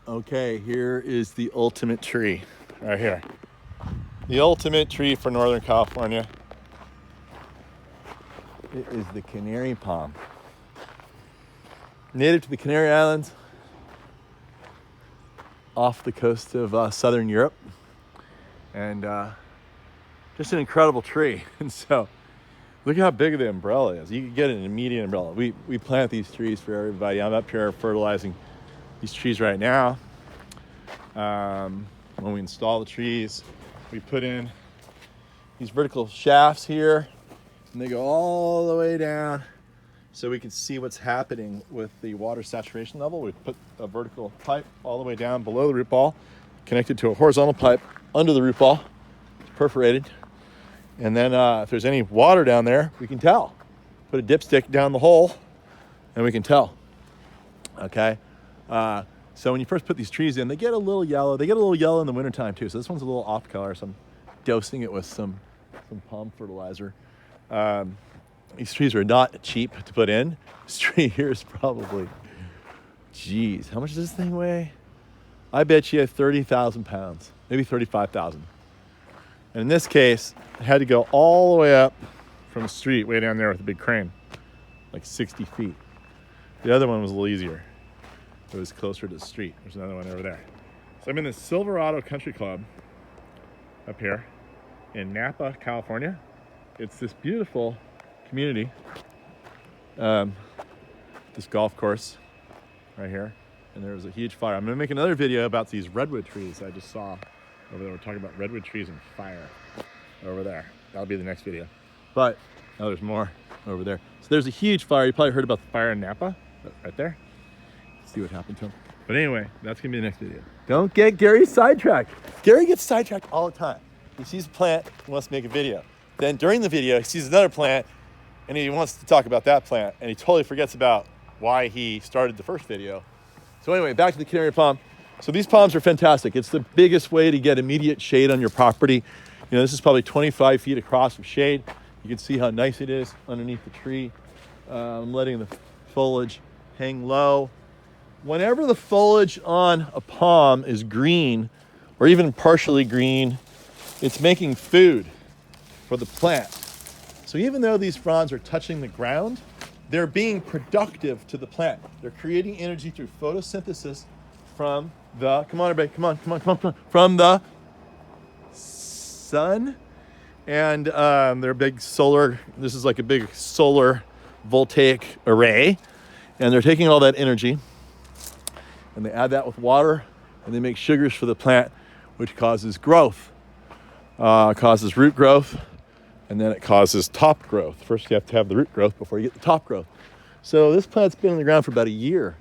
Okay, here is the ultimate tree, right here. The ultimate tree for Northern California. It is the Canary Palm. Native to the Canary Islands, off the coast of Southern Europe. And just an incredible tree. And so, look how big the umbrella is. You can get an immediate umbrella. We plant these trees for everybody. I'm up here fertilizing these trees right now. When we install the trees, we put in these vertical shafts here, and they go all the way down so we can see what's happening with the water saturation level. We put a vertical pipe all the way down below the root ball, connected to a horizontal pipe under the root ball, perforated. And then if there's any water down there, we can tell. Put a dipstick down the hole, and we can tell. Okay? So when you first put these trees in, they get a little yellow. They get a little yellow in the wintertime too. So this one's a little off color. So I'm dosing it with some palm fertilizer. These trees are not cheap to put in. This tree here is probably, geez, how much does this thing weigh? I bet you 30,000 pounds, maybe 35,000. And in this case, I had to go all the way up from the street, way down there with a big crane, like 60 feet. The other one was a little easier. It was closer to the street. There's another one over there. So I'm in the Silverado Country Club up here in Napa, California. It's this beautiful community. This golf course right here. And there was a huge fire. I'm going to make another video about these redwood trees I just saw over there. We're talking about redwood trees and fire over there. That'll be the next video. But now there's more over there. So there's a huge fire. You probably heard about the fire in Napa right there. See what happened to him. But anyway, that's gonna be the next video. Don't get Gary sidetracked. Gary gets sidetracked all the time. He sees a plant, he wants to make a video. Then during the video, he sees another plant, and he wants to talk about that plant, and he totally forgets about why he started the first video. So anyway, back to the Canary Palm. So these palms are fantastic. It's the biggest way to get immediate shade on your property. You know, this is probably 25 feet across of shade. You can see how nice it is underneath the tree. I'm letting the foliage hang low. Whenever the foliage on a palm is green, or even partially green, it's making food for the plant. So even though these fronds are touching the ground, they're being productive to the plant. They're creating energy through photosynthesis from the, come on everybody, come on, from the sun. And they're big solar, this is like a big solar voltaic array. And they're taking all that energy, and they add that with water, and they make sugars for the plant, which causes growth. Causes root growth, and then it causes top growth. First, you have to have the root growth before you get the top growth. So this plant's been in the ground for about a year.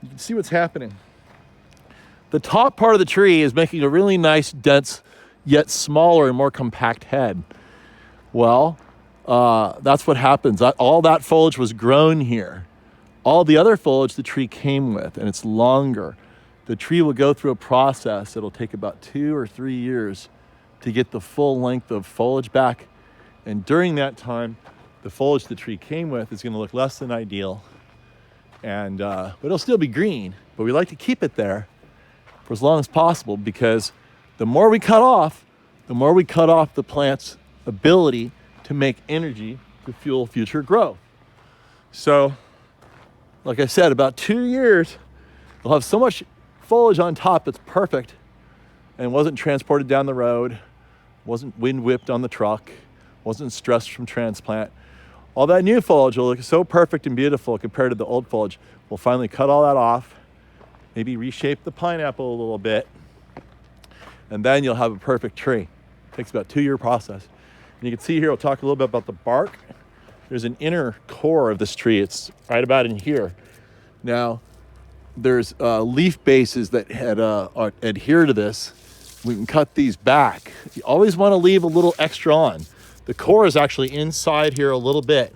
You can see what's happening. The top part of the tree is making a really nice, dense, yet smaller and more compact head. Well, that's what happens. All that foliage was grown here. All the other foliage the tree came with, and it's longer. The tree will go through a process. It'll take about 2 or 3 years to get the full length of foliage back. And during that time, the foliage the tree came with is going to look less than ideal. And but it'll still be green, but we like to keep it there for as long as possible, because the more we cut off the plant's ability to make energy to fuel future growth. So, like I said, about 2 years, they'll have so much foliage on top that's perfect and wasn't transported down the road, wasn't wind whipped on the truck, wasn't stressed from transplant. All that new foliage will look so perfect and beautiful compared to the old foliage. We'll finally cut all that off, maybe reshape the pineapple a little bit, and then you'll have a perfect tree. It takes about a 2-year process. And you can see here, we'll talk a little bit about the bark. There's an inner core of this tree. It's right about in here. Now, there's leaf bases that adhere to this. We can cut these back. You always want to leave a little extra on. The core is actually inside here a little bit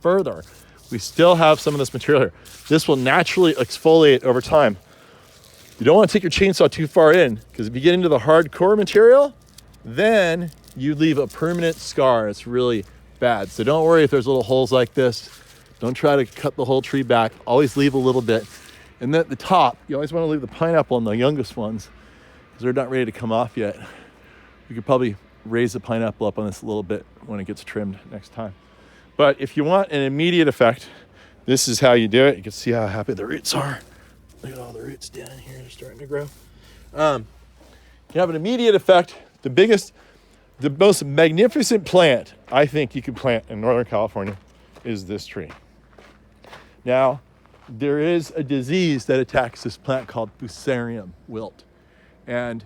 further. We still have some of this material here. This will naturally exfoliate over time. You don't want to take your chainsaw too far in, because if you get into the hard core material, then you leave a permanent scar. It's really bad. So don't worry if there's little holes like this. Don't try to cut the whole tree back. Always leave a little bit. And then at the top, you always want to leave the pineapple on the youngest ones because they're not ready to come off yet. You could probably raise the pineapple up on this a little bit when it gets trimmed next time. But if you want an immediate effect, this is how you do it. You can see how happy the roots are. Look at all the roots down here. They're starting to grow. You have an immediate effect. The most magnificent plant I think you could plant in Northern California is this tree. Now, there is a disease that attacks this plant called Fusarium wilt. And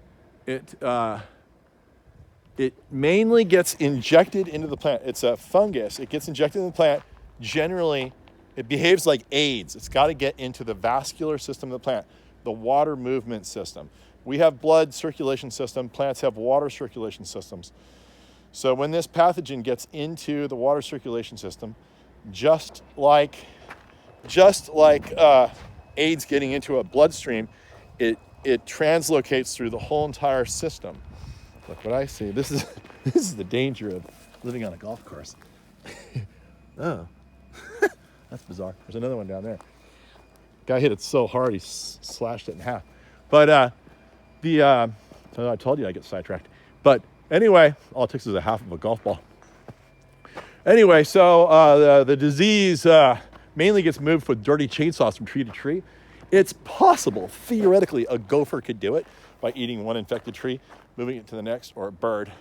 it mainly gets injected into the plant. It's a fungus. It gets injected in the plant. Generally, it behaves like AIDS. It's got to get into the vascular system of the plant, the water movement system. We have blood circulation system. Plants have water circulation systems. So when this pathogen gets into the water circulation system, just like AIDS getting into a bloodstream, it translocates through the whole entire system. Look what I see. This is the danger of living on a golf course. Oh, that's bizarre. There's another one down there. Guy hit it so hard he slashed it in half. But I told you I get sidetracked. But anyway, all it takes is a half of a golf ball. Anyway, so the disease mainly gets moved with dirty chainsaws from tree to tree. It's possible, theoretically, a gopher could do it by eating one infected tree, moving it to the next, or a bird.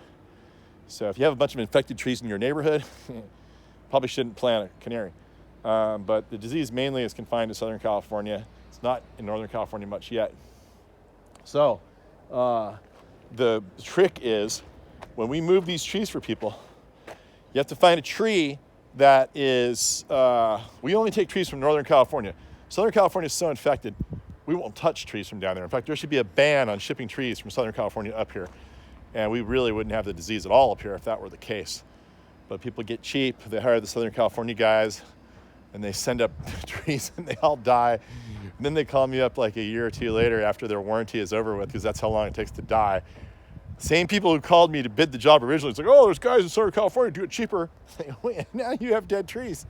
So if you have a bunch of infected trees in your neighborhood, probably shouldn't plant a canary. But the disease mainly is confined to Southern California. It's not in Northern California much yet. So the trick is, when we move these trees for people, you have to find a tree that is, we only take trees from Northern California. Southern California is so infected, we won't touch trees from down there. In fact, there should be a ban on shipping trees from Southern California up here. And we really wouldn't have the disease at all up here if that were the case. But people get cheap. They hire the Southern California guys, and they send up trees, and they all die. And then they call me up like a year or two later after their warranty is over with, because that's how long it takes to die. Same people who called me to bid the job originally, it's like, oh, there's guys in Southern California do it cheaper. Wait, now you have dead trees.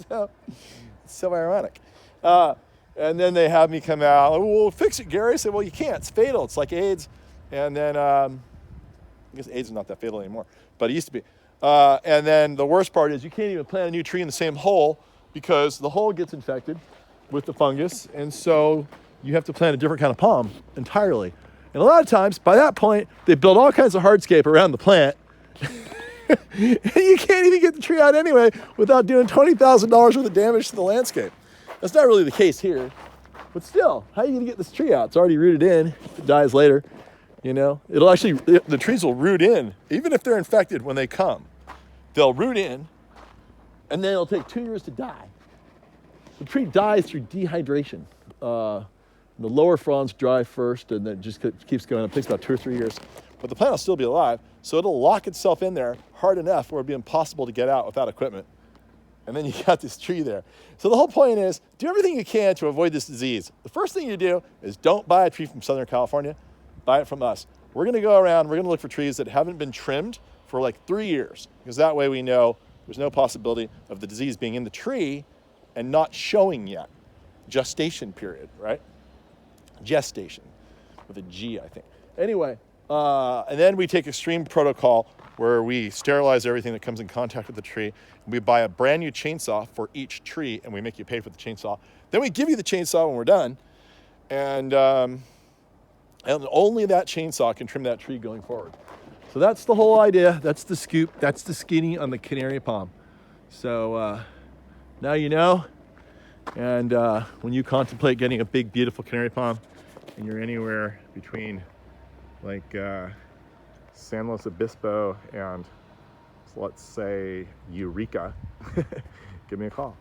So it's so ironic. And then they have me come out, oh, we'll fix it, Gary. I said, well, you can't. It's fatal. It's like AIDS. And then I guess AIDS is not that fatal anymore, but it used to be. And then the worst part is you can't even plant a new tree in the same hole because the hole gets infected with the fungus. And so you have to plant a different kind of palm entirely. And a lot of times, by that point, they build all kinds of hardscape around the plant. And you can't even get the tree out anyway without doing $20,000 worth of damage to the landscape. That's not really the case here. But still, how are you going to get this tree out? It's already rooted in. It dies later. You know, the trees will root in, even if they're infected when they come. They'll root in, and then it'll take 2 years to die. The tree dies through dehydration. The lower fronds dry first, and then it just keeps going. It takes about 2 or 3 years. But the plant will still be alive, so it'll lock itself in there hard enough where it'll be impossible to get out without equipment. And then you got this tree there. So the whole point is, do everything you can to avoid this disease. The first thing you do is don't buy a tree from Southern California. Buy it from us. We're going to go around, we're going to look for trees that haven't been trimmed for like 3 years, because that way we know there's no possibility of the disease being in the tree and not showing yet. Gestation period, right? Gestation, with a G, I think. Anyway, and then we take extreme protocol where we sterilize everything that comes in contact with the tree. We buy a brand new chainsaw for each tree, and we make you pay for the chainsaw. Then we give you the chainsaw when we're done, and only that chainsaw can trim that tree going forward. So that's the whole idea. That's the scoop. That's the skinny on the Canary Palm. So now you know. And when you contemplate getting a big, beautiful Canary Palm, and you're anywhere between like San Luis Obispo and let's say Eureka, give me a call.